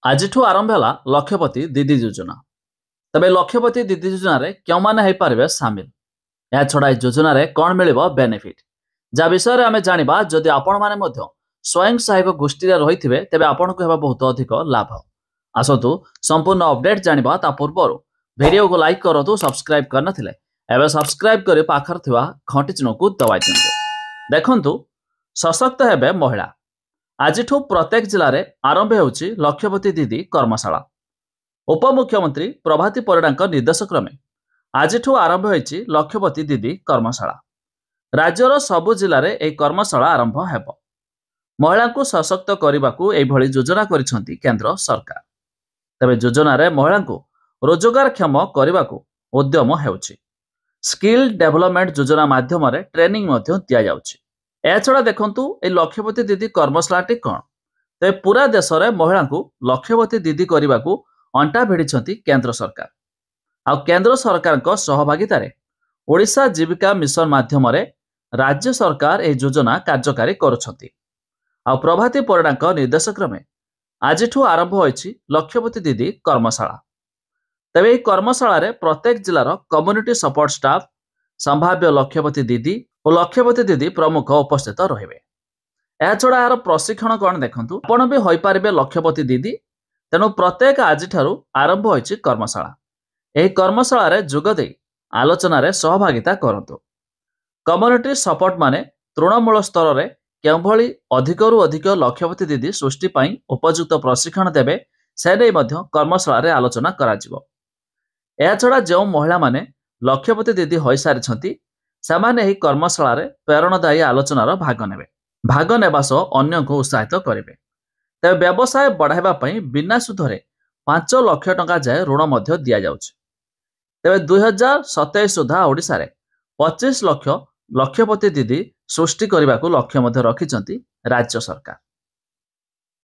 ଆଜିଠୁ ଆରମ୍ଭ ହେଲା ଲକ୍ଷପତି ଦିଦି ଯୋଜନା। ତେବେ ଲକ୍ଷପତି ଦିଦି ଯୋଜନାରେ କେଉଁମାନେ ହୋଇପାରିବେ ସାମିଲ? ଏହାଛଡ଼ା ଏହି ଯୋଜନାରେ କ'ଣ ମିଳିବ ବେନିଫିଟ୍, ଯାହା ବିଷୟରେ ଆମେ ଜାଣିବା। ଯଦି ଆପଣମାନେ ମଧ୍ୟ ସ୍ୱୟଂ ସହାୟକ ଗୋଷ୍ଠୀରେ ରହିଥିବେ ତେବେ ଆପଣଙ୍କୁ ହେବ ବହୁତ ଅଧିକ ଲାଭ। ଆସନ୍ତୁ ସମ୍ପୂର୍ଣ୍ଣ ଅପଡେଟ୍ ଜାଣିବା। ତା ପୂର୍ବରୁ ଭିଡ଼ିଓକୁ ଲାଇକ୍ କରନ୍ତୁ। ସବସ୍କ୍ରାଇବ୍ କରିନଥିଲେ ଏବେ ସବସ୍କ୍ରାଇବ୍ କରି ପାଖରେ ଥିବା ଘଣ୍ଟି ଚିହ୍ନକୁ ଦବାଇ ଦିଅନ୍ତୁ। ଦେଖନ୍ତୁ, ସଶକ୍ତ ହେବେ ମହିଳା। ଆଜିଠୁ ପ୍ରତ୍ୟେକ ଜିଲ୍ଲାରେ ଆରମ୍ଭ ହେଉଛି ଲକ୍ଷପତି ଦିଦି କର୍ମଶାଳା। ଉପମୁଖ୍ୟମନ୍ତ୍ରୀ ପ୍ରଭାତୀ ପରିଡ଼ାଙ୍କ ନିର୍ଦ୍ଦେଶ କ୍ରମେ ଆଜିଠୁ ଆରମ୍ଭ ହୋଇଛି ଲକ୍ଷପତି ଦିଦି କର୍ମଶାଳା। ରାଜ୍ୟର ସବୁ ଜିଲ୍ଲାରେ ଏହି କର୍ମଶାଳା ଆରମ୍ଭ ହେବ। ମହିଳାଙ୍କୁ ସଶକ୍ତ କରିବାକୁ ଏଭଳି ଯୋଜନା କରିଛନ୍ତି କେନ୍ଦ୍ର ସରକାର। ତେବେ ଯୋଜନାରେ ମହିଳାଙ୍କୁ ରୋଜଗାରକ୍ଷମ କରିବାକୁ ଉଦ୍ୟମ ହେଉଛି। ସ୍କିଲ୍ ଡେଭଲପମେଣ୍ଟ ଯୋଜନା ମାଧ୍ୟମରେ ଟ୍ରେନିଂ ମଧ୍ୟ ଦିଆଯାଉଛି। ଏହାଛଡ଼ା ଦେଖନ୍ତୁ, ଏହି ଲକ୍ଷପତି ଦିଦି କର୍ମଶାଳାଟି କ'ଣ? ତେବେ ପୁରା ଦେଶରେ ମହିଳାଙ୍କୁ ଲକ୍ଷପତି ଦିଦି କରିବାକୁ ଅଣ୍ଟା ଭିଡ଼ିଛନ୍ତି କେନ୍ଦ୍ର ସରକାର। ଆଉ କେନ୍ଦ୍ର ସରକାରଙ୍କ ସହଭାଗିତାରେ ଓଡ଼ିଶା ଜୀବିକା ମିଶନ ମାଧ୍ୟମରେ ରାଜ୍ୟ ସରକାର ଏହି ଯୋଜନା କାର୍ଯ୍ୟକାରୀ କରୁଛନ୍ତି। ଆଉ ପ୍ରଭାତୀ ପରିଡ଼ାଙ୍କ ନିର୍ଦ୍ଦେଶ କ୍ରମେ ଆଜିଠୁ ଆରମ୍ଭ ହୋଇଛି ଲକ୍ଷପତି ଦିଦି କର୍ମଶାଳା। ତେବେ ଏହି କର୍ମଶାଳାରେ ପ୍ରତ୍ୟେକ ଜିଲ୍ଲାର କମ୍ୟୁନିଟି ସପୋର୍ଟ ଷ୍ଟାଫ୍, ସମ୍ଭାବ୍ୟ ଲକ୍ଷପତି ଦିଦି ଓ ଲକ୍ଷପତି ଦିଦି ପ୍ରମୁଖ ଉପସ୍ଥିତ ରହିବେ। ଏହାଛଡ଼ା ଏହାର ପ୍ରଶିକ୍ଷଣ କ'ଣ ଦେଖନ୍ତୁ। ଆପଣ ବି ହୋଇପାରିବେ ଲକ୍ଷପତି ଦିଦି। ତେଣୁ ପ୍ରତ୍ୟେକ ଆଜିଠାରୁ ଆରମ୍ଭ ହୋଇଛି କର୍ମଶାଳା। ଏହି କର୍ମଶାଳାରେ ଯୋଗ ଦେଇ ଆଲୋଚନାରେ ସହଭାଗିତା କରନ୍ତୁ। କମ୍ୟୁନିଟି ସପୋର୍ଟ ମାନେ ତୃଣମୂଳ ସ୍ତରରେ କେଉଁଭଳି ଅଧିକରୁ ଅଧିକ ଲକ୍ଷପତି ଦିଦି ସୃଷ୍ଟି ପାଇଁ ଉପଯୁକ୍ତ ପ୍ରଶିକ୍ଷଣ ଦେବେ, ସେ ନେଇ ମଧ୍ୟ କର୍ମଶାଳାରେ ଆଲୋଚନା କରାଯିବ। ଏହାଛଡ଼ା ଯେଉଁ ମହିଳାମାନେ ଲକ୍ଷପତି ଦିଦି ହୋଇସାରିଛନ୍ତି ସେମାନେ ଏହି କର୍ମଶାଳାରେ ପ୍ରେରଣାଦାୟୀ ଆଲୋଚନାର ଭାଗ ନେବେ। ଭାଗ ନେବା ସହ ଅନ୍ୟଙ୍କୁ ଉତ୍ସାହିତ କରିବେ। ତେବେ ବ୍ୟବସାୟ ବଢ଼ାଇବା ପାଇଁ ବିନା ସୁଧରେ 5 ଲକ୍ଷ ଟଙ୍କା ଯାଏ ଋଣ ମଧ୍ୟ ଦିଆଯାଉଛି। ତେବେ 2027 ସୁଦ୍ଧା ଓଡ଼ିଶାରେ 25 ଲକ୍ଷ ଲକ୍ଷପତି ଦିଦି ସୃଷ୍ଟି କରିବାକୁ ଲକ୍ଷ୍ୟ ମଧ୍ୟ ରଖିଛନ୍ତି ରାଜ୍ୟ ସରକାର।